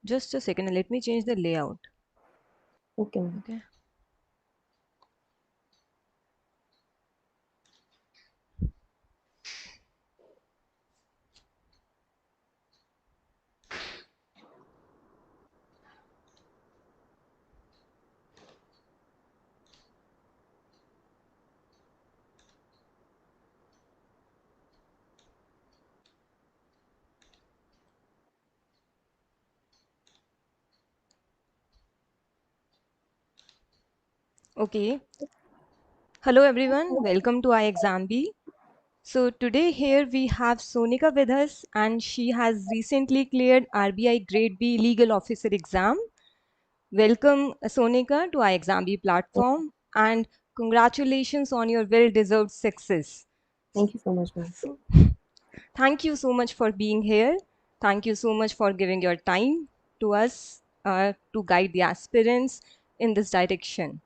Just a second. Let me change the layout. Okay, ma'am. Okay. Okay. Hello, everyone. Welcome to iExamB. So today here we have Sonika with us, and she has recently cleared RBI Grade B Legal Officer exam. Welcome, Sonika, to iExamB platform, and congratulations on your well-deserved success. Thank you so much, ma'am. So, thank you so much for being here. Thank you so much for giving your time to us to guide the aspirants in this direction.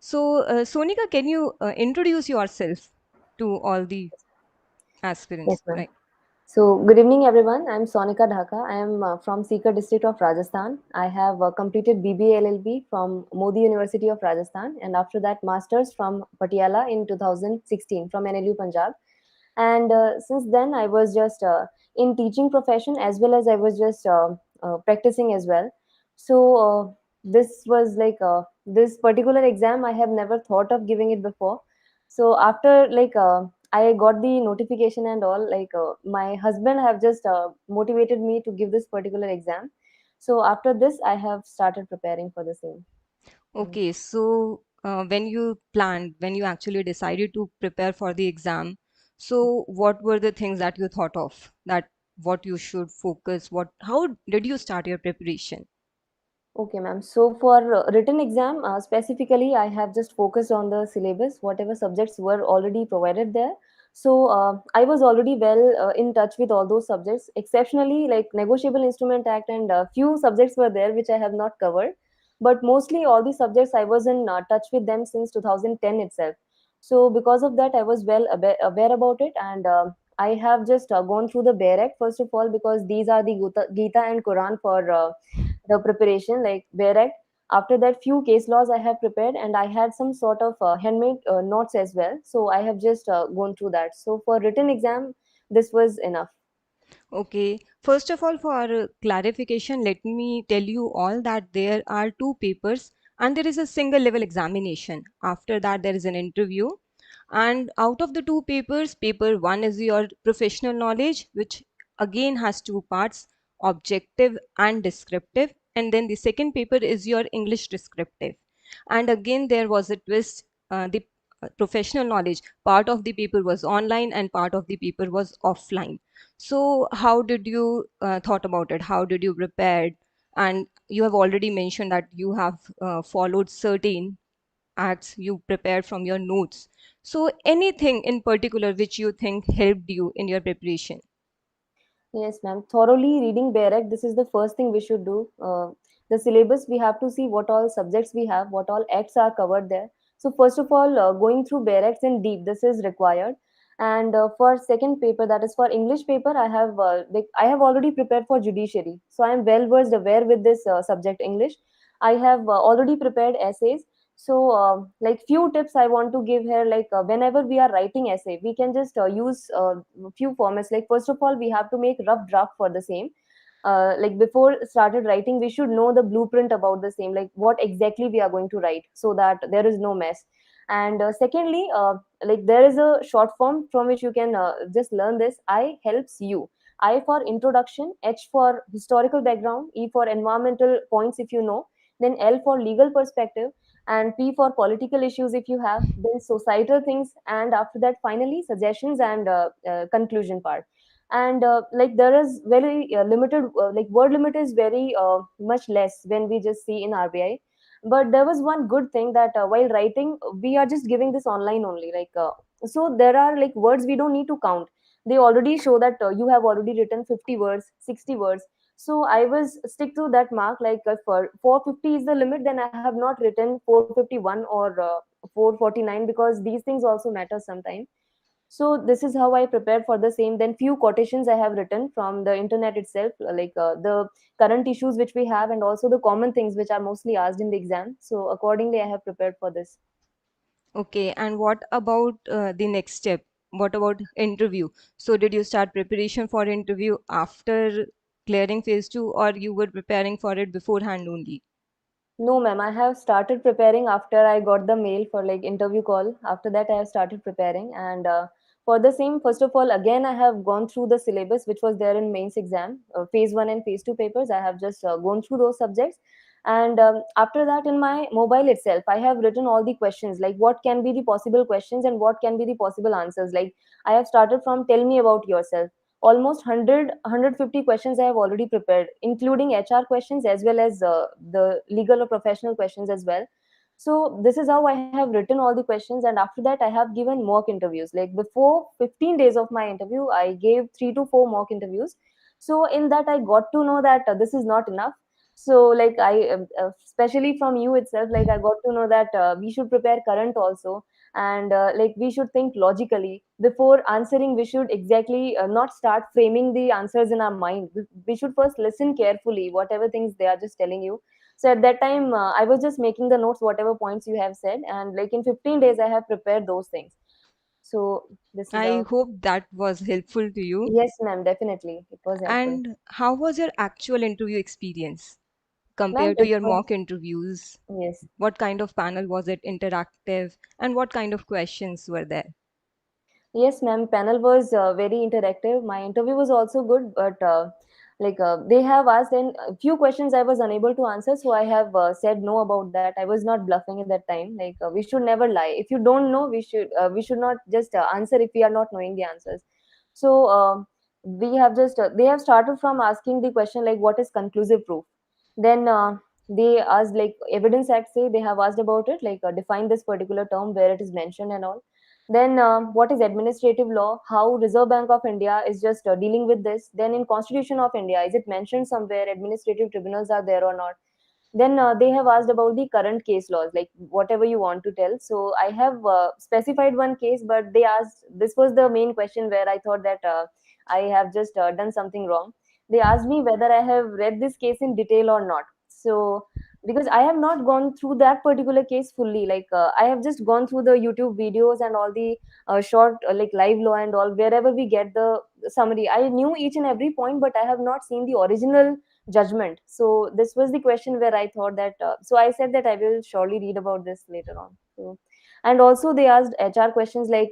So, Sonika, can you introduce yourself to all the Yes, aspirants? ma'am. Right. So, good evening, everyone. I'm Sonika Dhaka. I am from Sikar district of Rajasthan. I have completed BBA LLB from Modi University of Rajasthan, and after that, masters from Patiala in 2016 from NLU Punjab. And since then, I was just in teaching profession as well as I was just practicing as well. So this was like this particular exam I have never thought of giving it before. So after like I got the notification and all, like my husband have just motivated me to give this particular exam. So after this I have started preparing for the same. Mm. Okay, so when you actually decided to prepare for the exam, so what were the things that you thought of that what you should focus, how did you start your preparation? Okay, ma'am. So for written exam, specifically, I have just focused on the syllabus, whatever subjects were already provided there. So I was already well in touch with all those subjects. Exceptionally, like Negotiable Instrument Act and few subjects were there which I have not covered. But mostly all the subjects I was in touch with them since 2010 itself. So because of that, I was well aware about it, and I have just gone through the Bare Act first of all, because these are the Gita and Quran for the preparation, like where after that few case laws I have prepared, and I had some sort of handmade notes as well, so I have just gone through that. So for written exam this was enough. Okay, first of all, for clarification, let me tell you all that there are two papers and there is a single level examination. After that, there is an interview. And out of the two papers, paper one is your professional knowledge, which again has two parts, objective and descriptive. And then the second paper is your English descriptive. And again, there was a twist. The professional knowledge part of the paper was online and part of the paper was offline. So how did you thought about it? How did you prepare? And you have already mentioned that you have followed certain acts you prepared from your notes. So anything in particular which you think helped you in your preparation? Yes, ma'am. Thoroughly reading Barrack, this is the first thing we should do. The syllabus, we have to see what all subjects we have, what all acts are covered there. So first of all, going through Barracks in deep, this is required. And for second paper, that is for English paper, I have already prepared for judiciary. So I am well versed aware with this subject English. I have already prepared essays. So like few tips I want to give here, like whenever we are writing essay, we can just use few formats. Like first of all, we have to make rough draft for the same. Like before started writing, we should know the blueprint about the same, like what exactly we are going to write, so that there is no mess. And secondly, like there is a short form from which you can just learn this. I helps you. I for introduction, H for historical background, E for environmental points if you know, then L for legal perspective, and P for political issues if you have, then societal things, and after that finally suggestions and conclusion part. And like there is very limited, like word limit is very much less when we just see in RBI. But there was one good thing that while writing, we are just giving this online only, like so there are like words we don't need to count. They already show that you have already written 50 words, 60 words. So I was stick to that mark, like if 450 is the limit, then I have not written 451 or 449, because these things also matter sometimes. So this is how I prepared for the same. Then few quotations I have written from the internet itself, the current issues which we have, and also the common things which are mostly asked in the exam. So accordingly I have prepared for this. Okay, and what about the next step? What about interview? So did you start preparation for interview after clearing phase 2, or you were preparing for it beforehand only? No, ma'am. I have started preparing after I got the mail for like interview call. After that, I have started preparing, and for the same, first of all, again, I have gone through the syllabus which was there in mains exam, phase one and phase two papers. I have just gone through those subjects, and after that, in my mobile itself, I have written all the questions, like what can be the possible questions and what can be the possible answers. Like I have started from tell me about yourself. Almost 100 questions I have already prepared, including HR questions as well as the legal or professional questions as well. So this is how I have written all the questions, and after that I have given mock interviews. Like before 15 days of my interview, I gave 3 to 4 mock interviews. So in that I got to know that this is not enough. So like especially from you itself, like I got to know that we should prepare current also, and like we should think logically before answering. We should exactly not start framing the answers in our mind. We should first listen carefully whatever things they are just telling you. So at that time I was just making the notes whatever points you have said, and like in 15 days I have prepared those things. So this is I how. hope that was helpful to you. Yes, ma'am, definitely it was helpful. And how was your actual interview experience Ma'am, compared to it your was. mock interviews? Yes. What kind of panel was it? Interactive? And what kind of questions were there? Yes, ma'am. Panel was very interactive. My interview was also good, but they have asked and a few questions I was unable to answer, so I have said no about that. I was not bluffing at that time. We should never lie. If you don't know, we should not just answer if we are not knowing the answers. So we have just they have started from asking the question like what is conclusive proof. Then they asked like evidence act, say they have asked about it, like define this particular term where it is mentioned and all. Then what is administrative law? How Reserve Bank of India is just dealing with this? Then in Constitution of India, is it mentioned somewhere administrative tribunals are there or not? Then they have asked about the current case laws, like whatever you want to tell. So I have specified one case, but they asked, this was the main question where I thought that I have just done something wrong. They asked me whether I have read this case in detail or not. So because I have not gone through that particular case fully, I have just gone through the YouTube videos and all the short like live law and all, wherever we get the summary. I knew each and every point, but I have not seen the original judgment. So this was the question where I thought that so I said that I will surely read about this later on. So, and also they asked HR questions like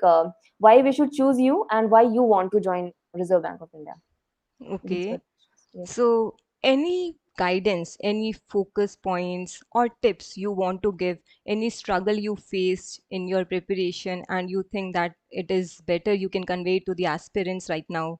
why we should choose you and why you want to join Reserve Bank of India. These were Okay. questions. Yes. So, any guidance, any focus points or tips you want to give, any struggle you faced in your preparation and you think that it is better you can convey to the aspirants right now?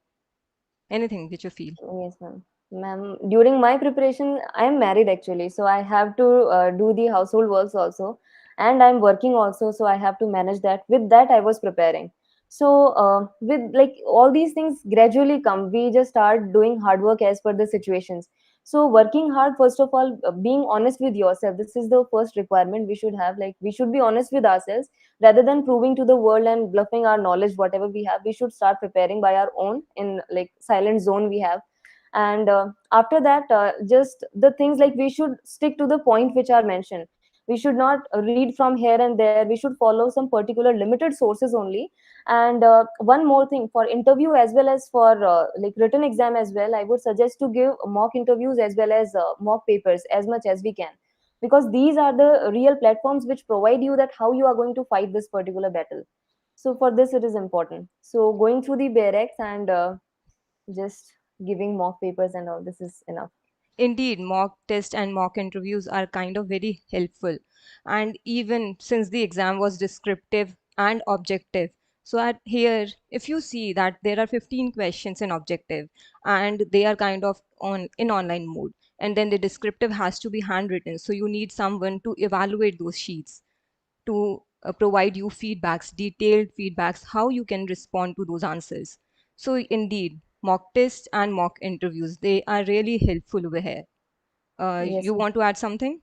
Anything which you feel. Yes, ma'am. Ma'am, during my preparation, I am married actually, so I have to do the household works also, and I'm working also, so I have to manage that. With that, I was preparing. So, with like all these things gradually come, we just start doing hard work as per the situations. So, working hard, first of all, being honest with yourself. This is the first requirement we should have. Like, we should be honest with ourselves rather than proving to the world and bluffing our knowledge, whatever we have. We should start preparing by our own in like silent zone we have. And after that just the things like we should stick to the point which are mentioned. We should not read from here and there. We should follow some particular limited sources only. And one more thing, for interview as well as for like written exam as well, I would suggest to give mock interviews as well as mock papers as much as we can, because these are the real platforms which provide you that how you are going to fight this particular battle. So for this it is important. So going through the barracks and just giving mock papers and all, this is enough. Indeed, mock test and mock interviews are kind of very helpful. And even since the exam was descriptive and objective, so at here, if you see that there are 15 questions in objective and they are kind of on in online mode, and then the descriptive has to be handwritten. So you need someone to evaluate those sheets to provide you feedbacks, detailed feedbacks, how you can respond to those answers. So indeed, mock tests and mock interviews, they are really helpful over here. Yes, You ma'am. want to add something?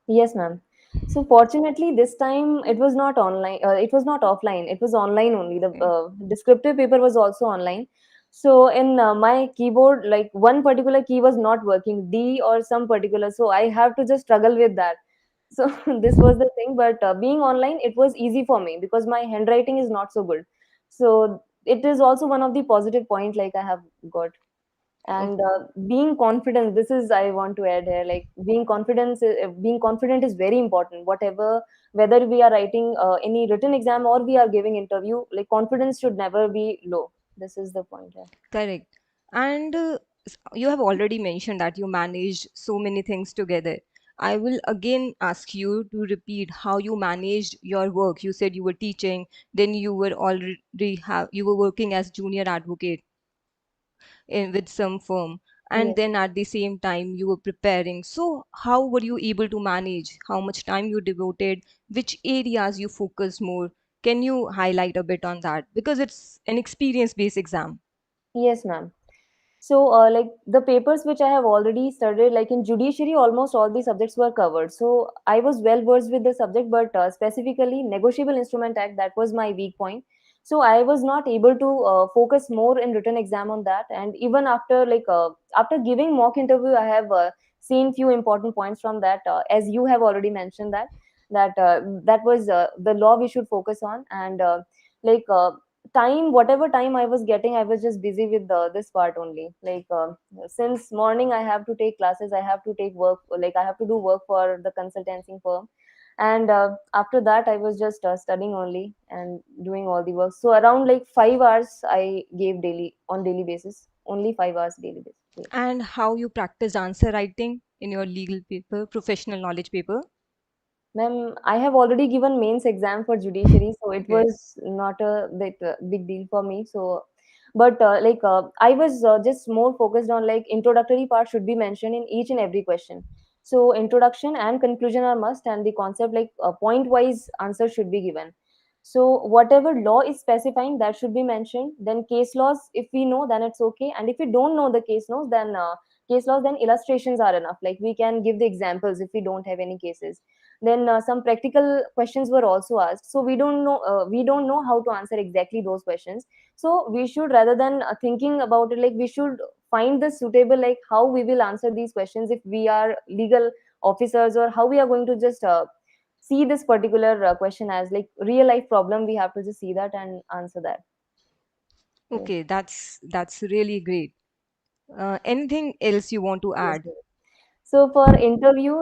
Yes, ma'am. So fortunately, this time it was not online. It was not offline. It was online only. The Okay. descriptive paper was also online. So in my keyboard, like one particular key was not working, D or some particular. So I have to just struggle with that. So this was the thing. But being online, it was easy for me because my handwriting is not so good. So it is also one of the positive point like I have got. And being confident, this is I want to add here, like being confident is very important. Whatever, whether we are writing any written exam or we are giving interview, like confidence should never be low. This is the point here. Correct. And you have already mentioned that you managed so many things together. I will again ask you to repeat how you managed your work. You said you were teaching, then you were working as junior advocate with some firm, and Yes. then at the same time you were preparing. So how were you able to manage? How much time you devoted? Which areas you focused more? Can you highlight a bit on that? Because it's an experience-based exam. Yes, ma'am. So, like the papers which I have already studied, like in judiciary, almost all the subjects were covered. So, I was well versed with the subject, but specifically, Negotiable Instrument Act, that was my weak point. So, I was not able to focus more in written exam on that. And even after, after giving mock interview, I have seen few important points from that. As you have already mentioned that was the law we should focus on. And like time, whatever time I was getting, I was just busy with this part only. Since morning I have to take classes, I have to take work, like I have to do work for the consultancy firm. And after that I was just studying only and doing all the work. So around like 5 hours I gave daily, on daily basis, only 5 hours daily basis. Yes. And how you practice answer writing in your legal paper, professional knowledge paper. Ma'am, I have already given mains exam for judiciary, so it Okay. was not a big deal for me. So, but I was just more focused on like introductory part should be mentioned in each and every question. So introduction and conclusion are must, and the concept like point wise answer should be given. So whatever law is specifying that should be mentioned. Then case laws, if we know, then it's okay, and if we don't know the case laws, then illustrations are enough. Like we can give the examples if we don't have any cases. Then some practical questions were also asked, so we don't know how to answer exactly those questions. So we should, rather than thinking about it, like we should find the suitable, like how we will answer these questions if we are legal officers, or how we are going to just see this particular question as like real life problem. We have to just see that and answer that. Yes. Okay, that's really great. Anything else you want to Yes, add? ma'am. So for interview,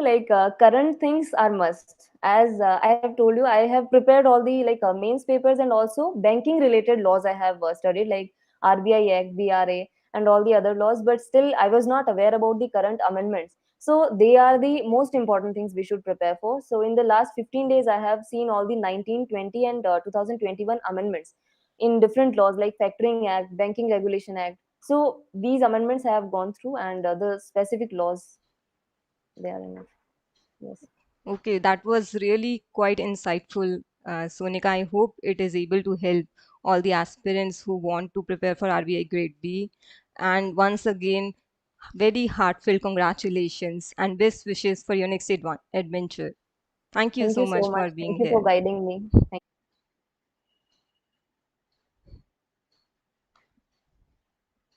current things are must. As I have told you, I have prepared all the mains papers, and also banking related laws I have studied, like RBI Act, BRA, and all the other laws. But still, I was not aware about the current amendments. So they are the most important things we should prepare for. So in the last 15 days, I have seen all the 1920 and 2021 amendments in different laws like Factoring Act, Banking Regulation Act. So these amendments I have gone through, and the specific laws, they are enough. Yes. Okay, that was really quite insightful, Sonika. I hope it is able to help all the aspirants who want to prepare for RBI Grade B. And once again, very heartfelt congratulations and best wishes for your next adventure. Thank you Thank so you so much much. for Thank being you for here. guiding me. Thank